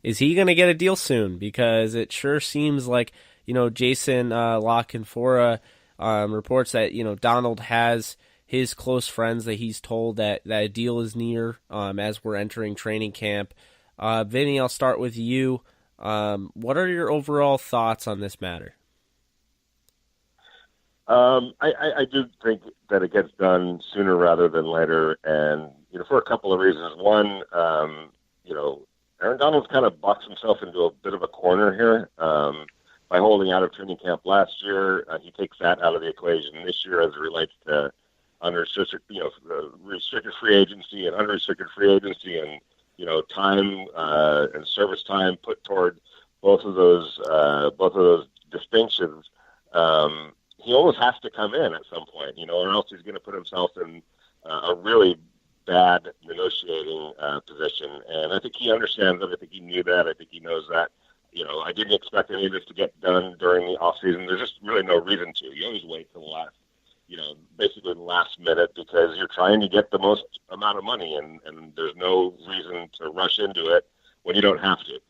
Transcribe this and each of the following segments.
is he going to get a deal soon? Because it sure seems like, Jason La Canfora reports that, Donald has his close friends that he's told that a deal is near as we're entering training camp. Vinny, I'll start with you. What are your overall thoughts on this matter? I do think that it gets done sooner rather than later, and for a couple of reasons. One, Aaron Donald's kind of boxed himself into a bit of a corner here by holding out of training camp last year. He takes that out of the equation this year as it relates to restricted free agency and unrestricted free agency, and time and service time put toward both of those distinctions. He almost has to come in at some point, or else he's going to put himself in a really bad negotiating position. And I think he understands that. I think he knew that. I think he knows that. I didn't expect any of this to get done during the off season. There's just really no reason to. You always wait till the last, basically the last minute, because you're trying to get the most amount of money, and there's no reason to rush into it when you don't have to.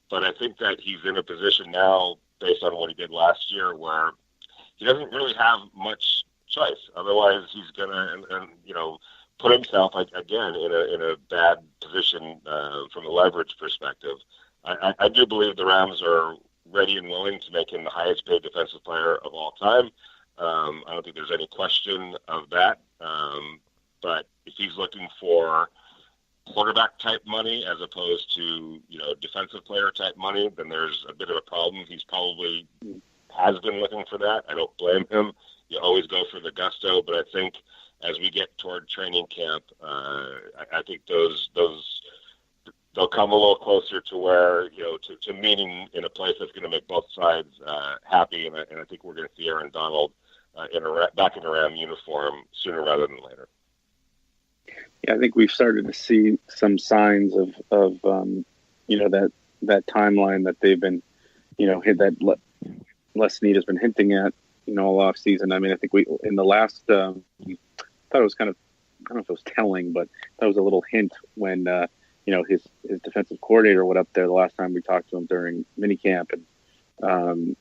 But I think that he's in a position now, based on what he did last year, where he doesn't really have much choice. Otherwise, he's gonna, put himself again in a bad position from a leverage perspective. I do believe the Rams are ready and willing to make him the highest paid defensive player of all time. I don't think there's any question of that. But if he's looking for quarterback type money as opposed to defensive player type money, then there's a bit of a problem. He's probably has been looking for that. I don't blame him. You always go for the gusto, but I think as we get toward training camp, I think they'll come a little closer to where to meeting in a place that's going to make both sides happy, and I think we're going to see Aaron Donald back in a Ram uniform sooner rather than later. Yeah, I think we've started to see some signs of that timeline that they've been hit that Les Snead has been hinting at all off season. I mean, I think we in the last thought it was kind of, I don't know if it was telling, but that was a little hint when his defensive coordinator went up there the last time we talked to him during minicamp, and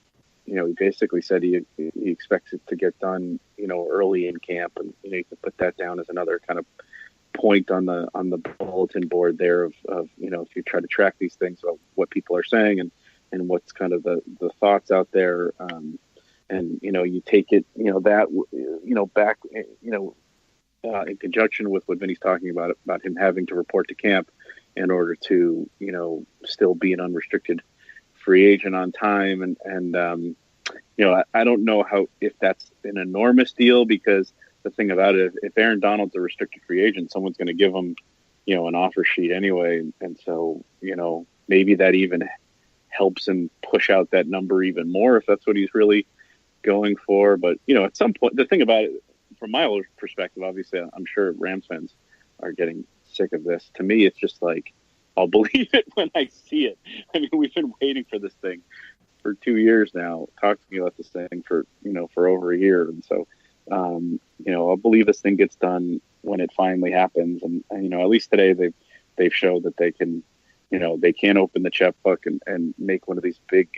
he basically said he expects it to get done early in camp, and you can put that down as another kind of point on the bulletin board there of if you try to track these things, of what people are saying and what's kind of the thoughts out there, and you take it back in conjunction with what Vinny's talking about him having to report to camp in order to still be an unrestricted free agent on time, and I don't know if that's an enormous deal, because the thing about it, if Aaron Donald's a restricted free agent, someone's going to give him an offer sheet anyway, and so maybe that even helps him push out that number even more if that's what he's really going for. But at some point, the thing about it, from my perspective, obviously, I'm sure Rams fans are getting sick of this. To me, it's just like, I'll believe it when I see it. I mean, we've been waiting for this thing for 2 years now. Talk to me about this thing for over a year, and so I'll believe this thing gets done when it finally happens. And at least today they've showed that they can open the checkbook and make one of these big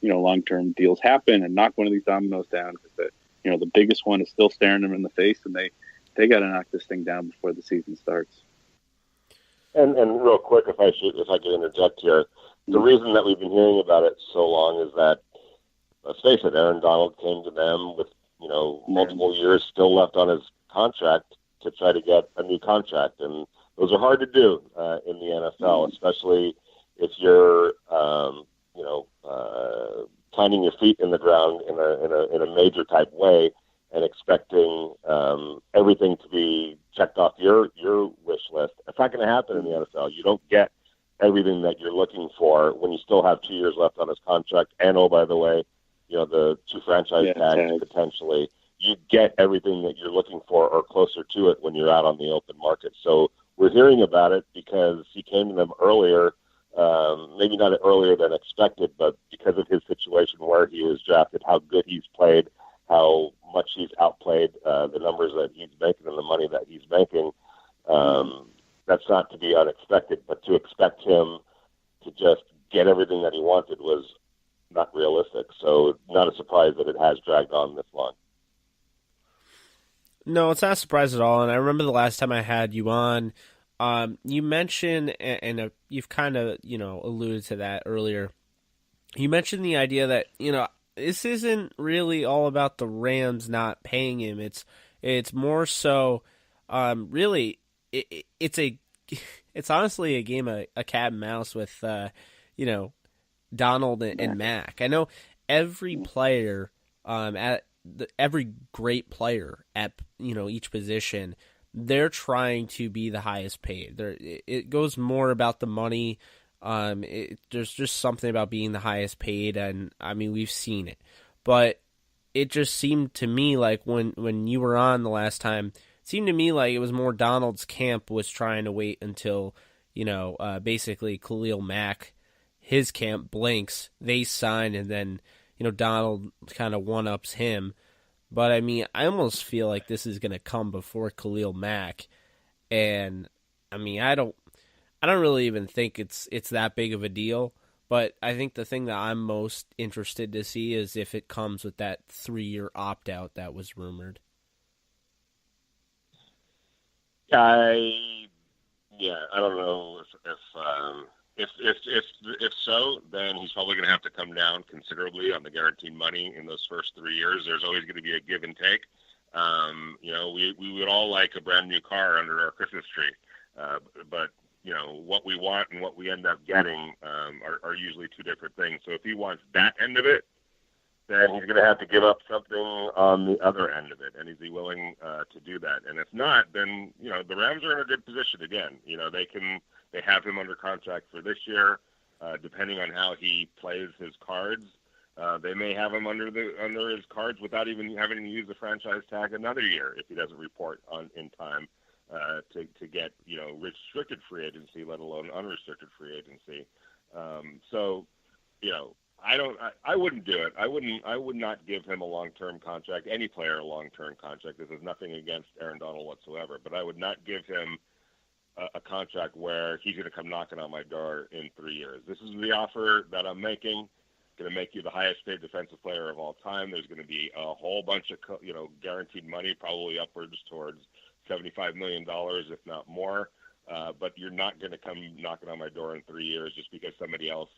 long-term deals happen and knock one of these dominoes down, because the biggest one is still staring them in the face, and they got to knock this thing down before the season starts. And real quick, if I could interject here, the reason that we've been hearing about it so long is that, let's face it, Aaron Donald came to them with multiple years still left on his contract to try to get a new contract, and those are hard to do in the NFL, especially if you're planting your feet in the ground in a major type way and expecting everything to be checked off your wish list. It's not going to happen in the NFL. You don't get everything that you're looking for when you still have 2 years left on his contract. And, oh, by the way, the 2 franchise tags potentially. You get everything that you're looking for or closer to it when you're out on the open market. So we're hearing about it because he came to them earlier, maybe not earlier than expected, but because of his situation where he was drafted, how good he's played, how much he's outplayed the numbers that he's making and the money that he's making. that's not to be unexpected, but to expect him to just get everything that he wanted was not realistic. So not a surprise that it has dragged on this long. No, it's not a surprise at all. And I remember the last time I had you on, you mentioned, and you've kind of, alluded to that earlier. You mentioned the idea that, this isn't really all about the Rams not paying him. It's more so, really, it's honestly a game of a cat and mouse with, Donald and Mac. I know every player, every great player at each position, they're trying to be the highest paid. It goes more about the money. There's just something about being the highest paid, and I mean we've seen it. But it just seemed to me like when you were on the last time, it seemed to me like it was more Donald's camp was trying to wait until basically Khalil Mack, his camp blinks, they sign, and then Donald kind of one-ups him. But I mean, I almost feel like this is going to come before Khalil Mack, and I mean, I don't really even think it's that big of a deal. But I think the thing that I'm most interested to see is if it comes with that 3-year opt-out that was rumored. I don't know if so, then he's probably going to have to come down considerably on the guaranteed money in those first 3 years. There's always going to be a give and take. We would all like a brand new car under our Christmas tree, but what we want and what we end up getting are usually two different things. So if he wants that end of it, then he's going to have to give up something on the other end of it. And is he willing to do that? And if not, then, the Rams are in a good position again. They have him under contract for this year. Depending on how he plays his cards, they may have him under his cards without even having to use the franchise tag another year if he doesn't report in time to get restricted free agency, let alone unrestricted free agency. I wouldn't do it. I would not give him a long-term contract, any player a long-term contract. This is nothing against Aaron Donald whatsoever, but I would not give him a contract where he's going to come knocking on my door in 3 years. This is the offer that I'm making. Going to make you the highest paid defensive player of all time. There's going to be a whole bunch of guaranteed money, probably upwards towards $75 million, if not more. But you're not going to come knocking on my door in 3 years just because somebody else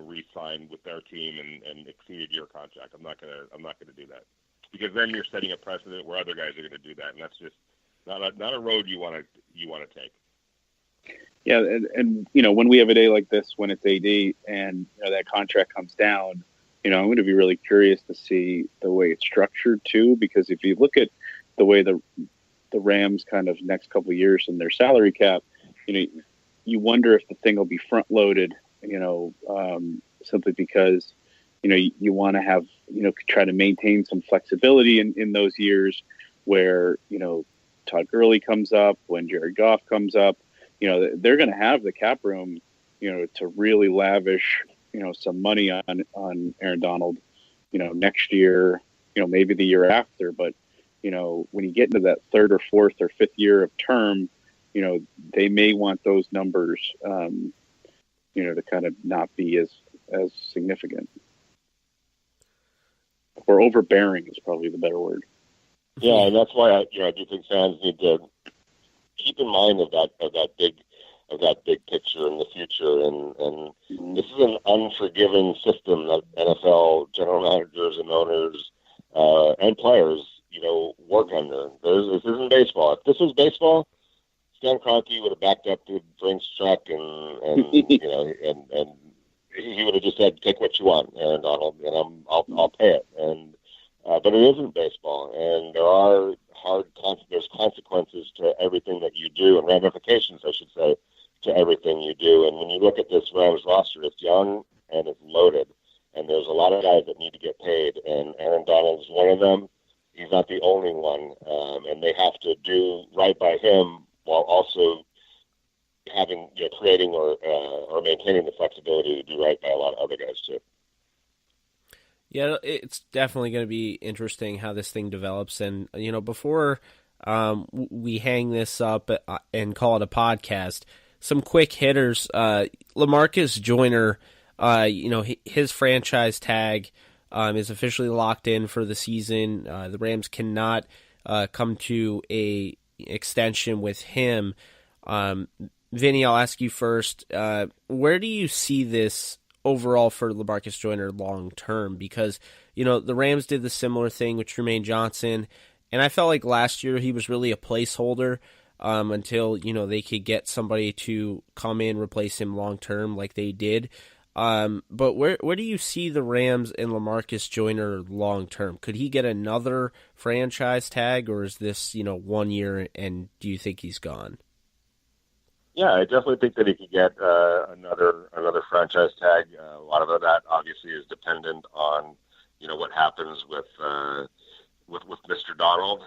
re-signed with their team and exceeded your contract. I'm not gonna do that, because then you're setting a precedent where other guys are going to do that, and that's just not a road you want to take. Yeah, and when we have a day like this, when it's AD and that contract comes down, I'm going to be really curious to see the way it's structured too, because if you look at the way the Rams kind of next couple of years in their salary cap, you wonder if the thing will be front loaded. Simply because, you want to have, try to maintain some flexibility in those years where, Todd Gurley comes up, when Jared Goff comes up, they're going to have the cap room, to really lavish, some money on Aaron Donald, next year, maybe the year after. But, when you get into that third or fourth or fifth year of term, they may want those numbers, to kind of not be as significant, or overbearing is probably the better word. Yeah, and that's why I do think fans need to keep in mind of that big picture in the future. And this is an unforgiving system that NFL general managers and owners and players, work under. This isn't baseball. If this was baseball, Stan Kroenke would have backed up to Brink's truck and and he would have just said, "Take what you want, Aaron Donald, and I'll pay it." And but it isn't baseball, and there's consequences to everything that you do, and ramifications, I should say, to everything you do. And when you look at this Rams roster, it's young and it's loaded, and there's a lot of guys that need to get paid, and Aaron Donald's one of them. He's not the only one, and they have to do right by him while also having, creating or maintaining the flexibility to do right by a lot of other guys too. Yeah, it's definitely going to be interesting how this thing develops. And, before we hang this up and call it a podcast. Some quick hitters. LaMarcus Joyner, his franchise tag is officially locked in for the season. The Rams cannot come to a extension with him. Vinny, I'll ask you first. Where do you see this overall for LaMarcus Joyner long term? Because, the Rams did the similar thing with Trumaine Johnson, and I felt like last year he was really a placeholder until, they could get somebody to come in, replace him long term like they did. But where do you see the Rams and LaMarcus Joyner long term? Could he get another franchise tag, or is this, 1 year, and do you think he's gone? Yeah, I definitely think that he could get another franchise tag. A lot of that obviously is dependent on what happens with Mr. Donald.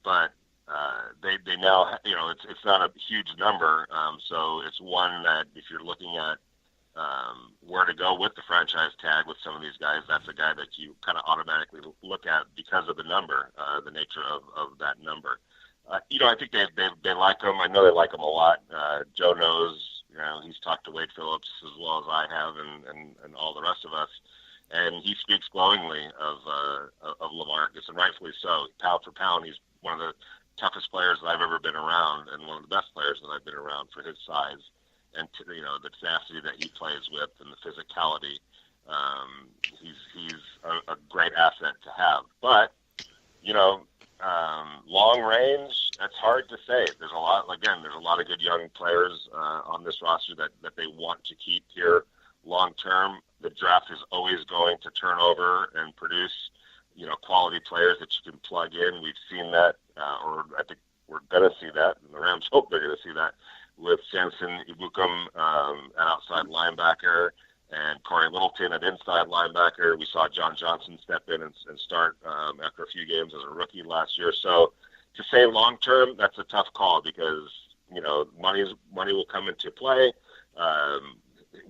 But they now it's not a huge number, so it's one that if you're looking at where to go with the franchise tag with some of these guys, that's a guy that you kind of automatically look at because of the number, the nature of that number. I think they like him. I know they like him a lot. Joe knows, he's talked to Wade Phillips as well as I have, and all the rest of us, and he speaks glowingly of LaMarcus, and rightfully so. Pound for pound, he's one of the toughest players that I've ever been around, and one of the best players that I've been around for his size, and the tenacity that he plays with, and the physicality. He's a great asset to have, but long range, that's hard to say. There's a lot of good young players on this roster that they want to keep here long term. The draft is always going to turn over and produce, quality players that you can plug in. We've seen that, or I think we're going to see that, and the Rams hope they're going to see that with Samson Ibukum, an outside linebacker, and Corey Littleton at inside linebacker. We saw John Johnson step in and start after a few games as a rookie last year. So to say long term, that's a tough call because money will come into play.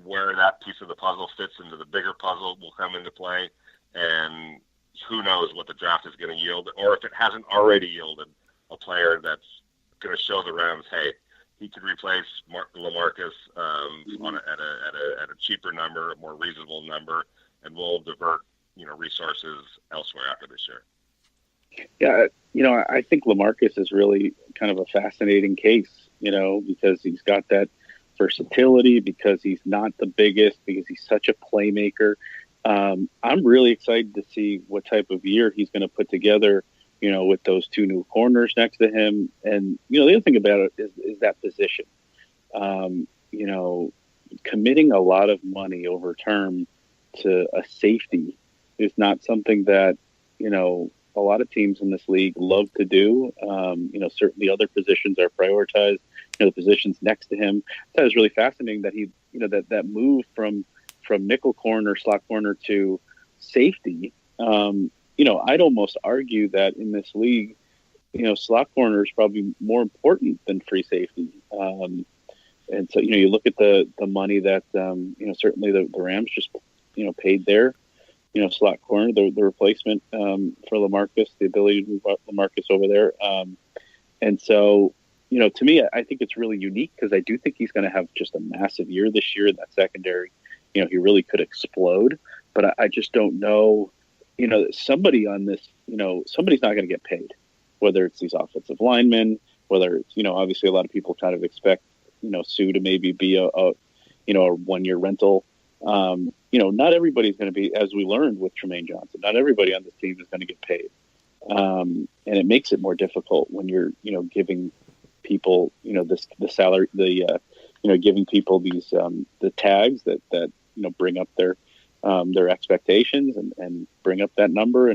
Where that piece of the puzzle fits into the bigger puzzle will come into play, and who knows what the draft is going to yield, or if it hasn't already yielded a player that's going to show the Rams, hey, he could replace LaMarcus at a cheaper number, a more reasonable number, and we'll divert resources elsewhere after this year. Yeah, I think LaMarcus is really kind of a fascinating case, because he's got that versatility, because he's not the biggest, because he's such a playmaker. I'm really excited to see what type of year he's going to put together, with those two new corners next to him. And, the other thing about it is that position. Committing a lot of money over term to a safety is not something that, a lot of teams in this league love to do. Certainly other positions are prioritized, the positions next to him. That was really fascinating that he, that move from nickel corner, slot corner to safety. I'd almost argue that in this league, slot corner is probably more important than free safety. And so, you look at the money that, certainly the Rams just, paid their, slot corner, the replacement for LaMarcus, the ability to move LaMarcus over there. And so, to me, I think it's really unique because I do think he's going to have just a massive year this year in that secondary. He really could explode, but I just don't know, somebody on this, somebody's not going to get paid, whether it's these offensive linemen, whether it's, obviously a lot of people kind of expect, Sue to maybe be a 1 year rental. Not everybody's going to be, as we learned with Trumaine Johnson, not everybody on this team is going to get paid. And it makes it more difficult when you're, giving people, the salary, giving people these, the tags that bring up their expectations and bring up that number.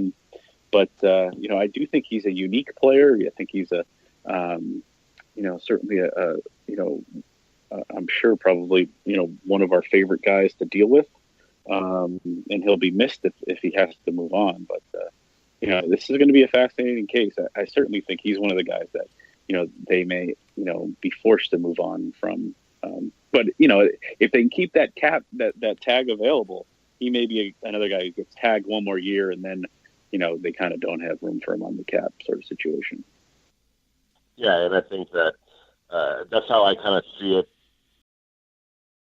But I do think he's a unique player. I think he's certainly I'm sure probably, one of our favorite guys to deal with. And he'll be missed if he has to move on. But, this is going to be a fascinating case. I certainly think he's one of the guys that, they may, be forced to move on from. But, if they can keep that tag available, he may be another guy who gets tagged one more year and then, they kind of don't have room for him on the cap sort of situation. Yeah, and I think that that's how I kind of see it